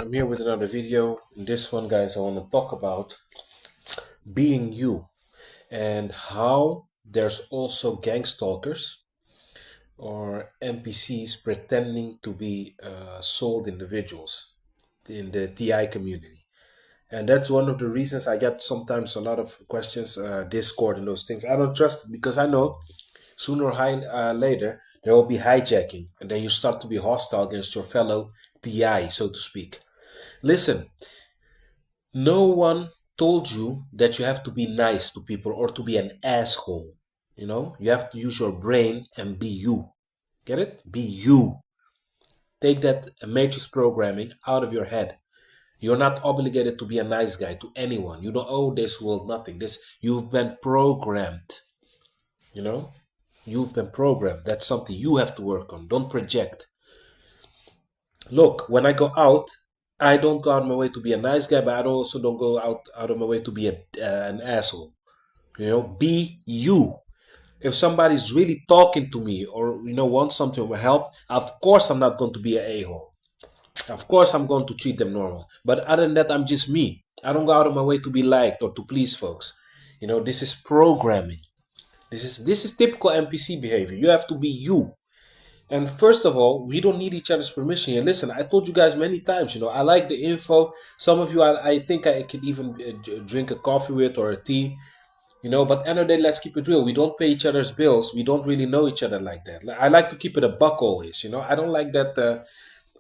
I'm here with another video. In this one, guys, I want to talk about being you and how there's also gang stalkers or NPCs pretending to be sold individuals in the TI community. And that's one of the reasons I get sometimes a lot of questions, Discord and those things. I don't trust it because I know sooner or later there will be hijacking, and then you start to be hostile against your fellow TI, so to speak. Listen, no one told you that you have to be nice to people or to be an asshole. You have to use your brain and be you. Get it? Be you. Take that matrix programming out of your head. You're not obligated to be a nice guy to anyone. You don't owe this world nothing. This you've been programmed. You know? You've been programmed. That's something you have to work on. Don't project. Look, when I go out, I don't go out of my way to be a nice guy, but I also don't go out of my way to be an asshole. Be you. If somebody's really talking to me or wants something or help, of course I'm not going to be an a-hole. Of course I'm going to treat them normal. But other than that, I'm just me. I don't go out of my way to be liked or to please folks. This is programming. This is typical NPC behavior. You have to be you. And first of all, we don't need each other's permission here. Listen, I told you guys many times, I like the info. Some of you, I think I could even drink a coffee with or a tea, but end of the day, let's keep it real. We don't pay each other's bills. We don't really know each other like that. I like to keep it a buck always, I don't like that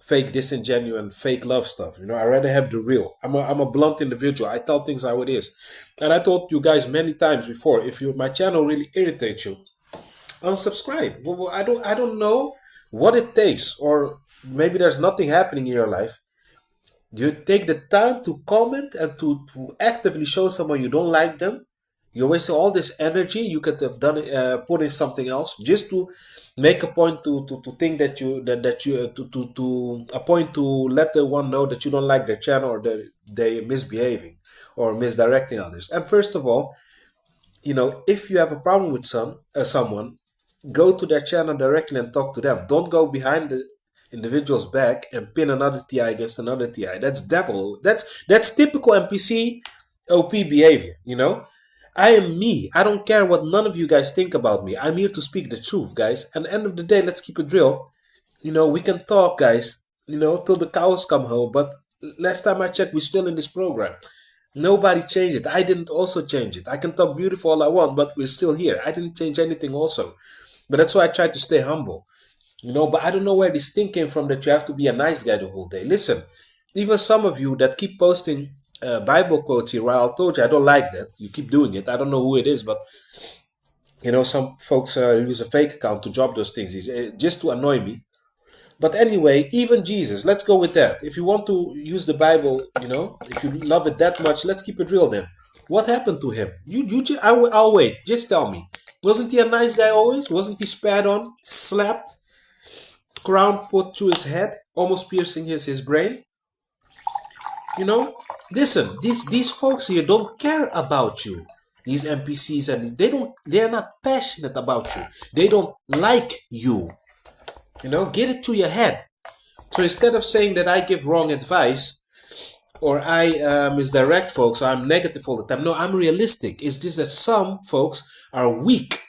fake disingenuous and fake love stuff. I rather have the real. I'm a blunt individual. I tell things how it is. And I told you guys many times before, if my channel really irritates you, unsubscribe. Well, I don't know what it takes, or maybe there's nothing happening in your life. You take the time to comment and to actively show someone you don't like them. You're wasting all this energy you could have done put in something else just to make a point to think that you to a point to let the one know that you don't like their channel or that they misbehaving or misdirecting others. And first of all, if you have a problem with someone, go to their channel directly and talk to them. Don't go behind the individual's back and pin another TI against another TI. That's devil. That's typical NPC OP behavior. I am me. I don't care what none of you guys think about me. I'm here to speak the truth, guys. And at the end of the day, let's keep it real. We can talk, guys. Till the cows come home. But last time I checked, we're still in this program. Nobody changed it. I didn't also change it. I can talk beautiful all I want, but we're still here. I didn't change anything also. But that's why I try to stay humble. But I don't know where this thing came from that you have to be a nice guy the whole day. Listen, even some of you that keep posting Bible quotes here, well, I told you I don't like that. You keep doing it. I don't know who it is, but some folks use a fake account to drop those things just to annoy me. But anyway, even Jesus, let's go with that. If you want to use the Bible, if you love it that much, let's keep it real then. What happened to him? I'll wait. Just tell me. Wasn't he a nice guy always? Wasn't he spat on, slapped, crown put through his head, almost piercing his brain? Listen, these folks here don't care about you. These NPCs, and they're not passionate about you. They don't like you. Get it to your head. So instead of saying that I give wrong advice or I misdirect folks, or I'm negative all the time, no, I'm realistic. It's just that some folks are weak.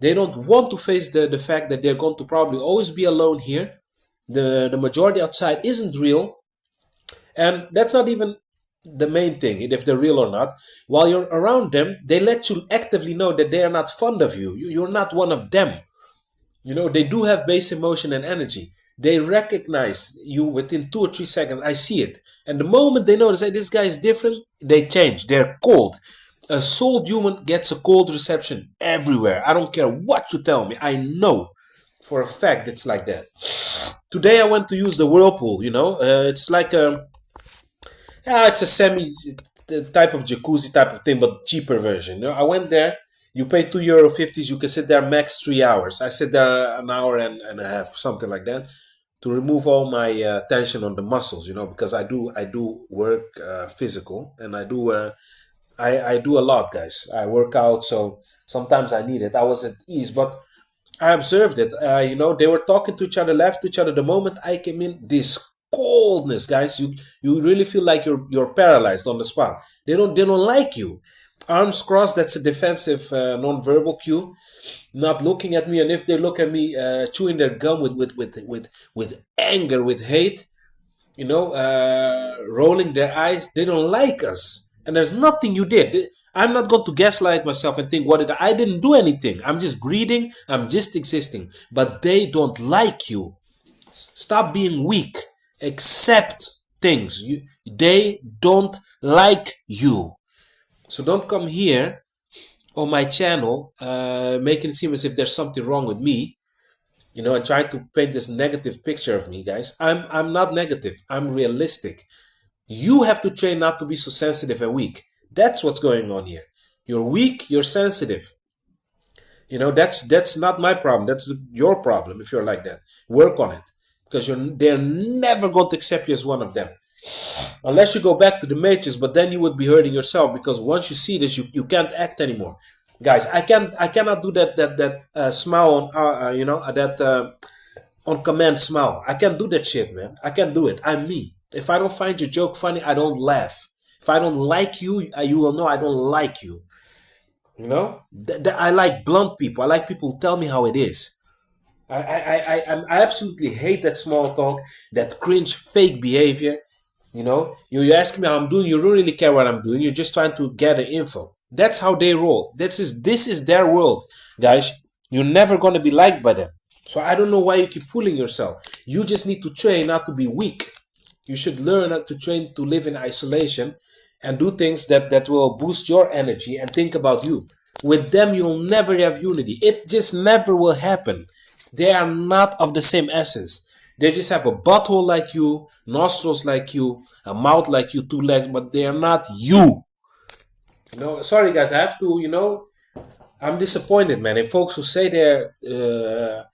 They don't want to face the fact that they're going to probably always be alone here. The majority outside isn't real. And that's not even the main thing, if they're real or not. While you're around them, they let you actively know that they are not fond of you. You're not one of them. They do have base emotion and energy. They recognize you within 2 or 3 seconds. I see it. And the moment they notice that this guy is different, they change. They're cold. A souled human gets a cold reception everywhere. I don't care what you tell me. I know for a fact it's like that. Today I went to use the whirlpool. It's like it's a semi type of jacuzzi type of thing, but cheaper version. I went there. You pay €2.50. You can sit there max 3 hours. I sit there an hour and a half, something like that, to remove all my tension on the muscles. Because I do work physical, and I do a lot, guys. I work out, so sometimes I need it. I was at ease, but I observed it. They were talking to each other, left to each other. The moment I came in, this coldness, guys. You really feel like you're paralyzed on the spot. They don't like you. Arms crossed. That's a defensive non-verbal cue. Not looking at me, and if they look at me, chewing their gum with anger, with hate, rolling their eyes. They don't like us, and there's nothing you did. I'm not going to gaslight myself and think what did I didn't do anything. I'm just breathing. I'm just existing. But they don't like you. Stop being weak. Accept things. They don't like you. So don't come here on my channel, making it seem as if there's something wrong with me, and trying to paint this negative picture of me, guys. I'm not negative. I'm realistic. You have to train not to be so sensitive and weak. That's what's going on here. You're weak. You're sensitive. That's not my problem. That's your problem. If you're like that, work on it, because they're never going to accept you as one of them, unless you go back to the matrix. But then you would be hurting yourself, because once you see this, you can't act anymore, guys. I cannot do that smile on that on command smile. I can't do that shit, man. I can't do it. I'm me. If I don't find your joke funny, I don't laugh. If I don't like you, you will know I don't like you. I like blunt people. I like people who tell me how it is. I absolutely hate that small talk, that cringe, fake behavior. You ask me how I'm doing. You don't really care what I'm doing. You're just trying to gather info. That's how they roll. This is their world, guys. You're never gonna be liked by them. So I don't know why you keep fooling yourself. You just need to train not to be weak. You should learn how to train to live in isolation and do things that will boost your energy and think about you. With them, you'll never have unity. It just never will happen. They are not of the same essence. They just have a butthole like you, nostrils like you, a mouth like you, two legs, but they are not you. Sorry guys, I have to, I'm disappointed, man. In folks who say they're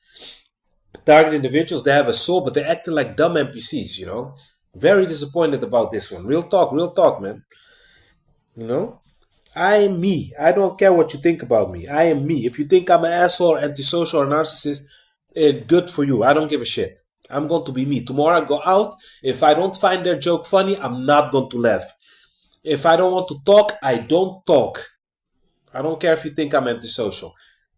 target individuals, they have a soul, but they're acting like dumb NPCs. Very disappointed about this one. Real talk, man. You know? I am me. I don't care what you think about me. I am me. If you think I'm an asshole, or antisocial, or narcissist, good for you. I don't give a shit. I'm going to be me. Tomorrow I go out. If I don't find their joke funny, I'm not going to laugh. If I don't want to talk, I don't talk. I don't care if you think I'm antisocial.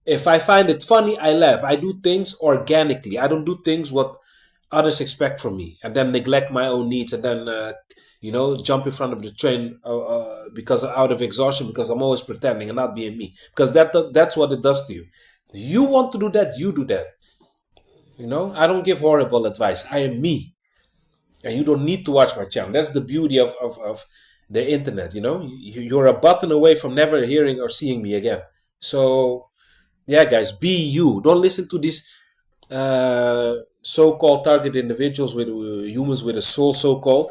If I find it funny, I laugh. I do things organically. I don't do things what others expect from me, and then neglect my own needs, and then jump in front of the train because out of exhaustion, because I'm always pretending and not being me, because that's what it does to you. You want to do that, you do that. I don't give horrible advice. I am me, and you don't need to watch my channel. That's the beauty of the internet. You're a button away from never hearing or seeing me again. So yeah, guys, be you. Don't listen to these so-called target individuals, with humans with a soul, so-called,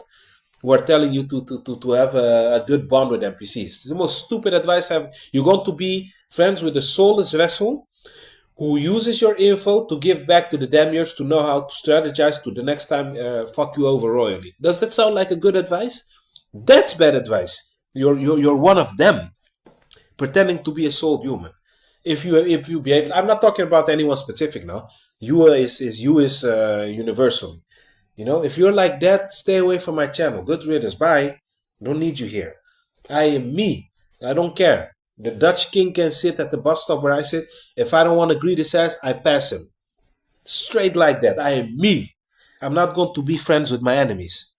who are telling you to have a good bond with NPCs. It's the most stupid advice I have. You're going to be friends with a soulless vessel who uses your info to give back to the demiurge, to know how to strategize to the next time fuck you over royally. Does that sound like a good advice? That's bad advice. You're one of them, pretending to be a soul human. If you behave, I'm not talking about anyone specific now. You is universal. If you're like that, stay away from my channel. Good riddance. Bye. Don't need you here. I am me. I don't care. The Dutch king can sit at the bus stop where I sit. If I don't want to greet his ass, I pass him. Straight like that. I am me. I'm not going to be friends with my enemies.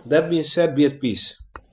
That being said, be at peace.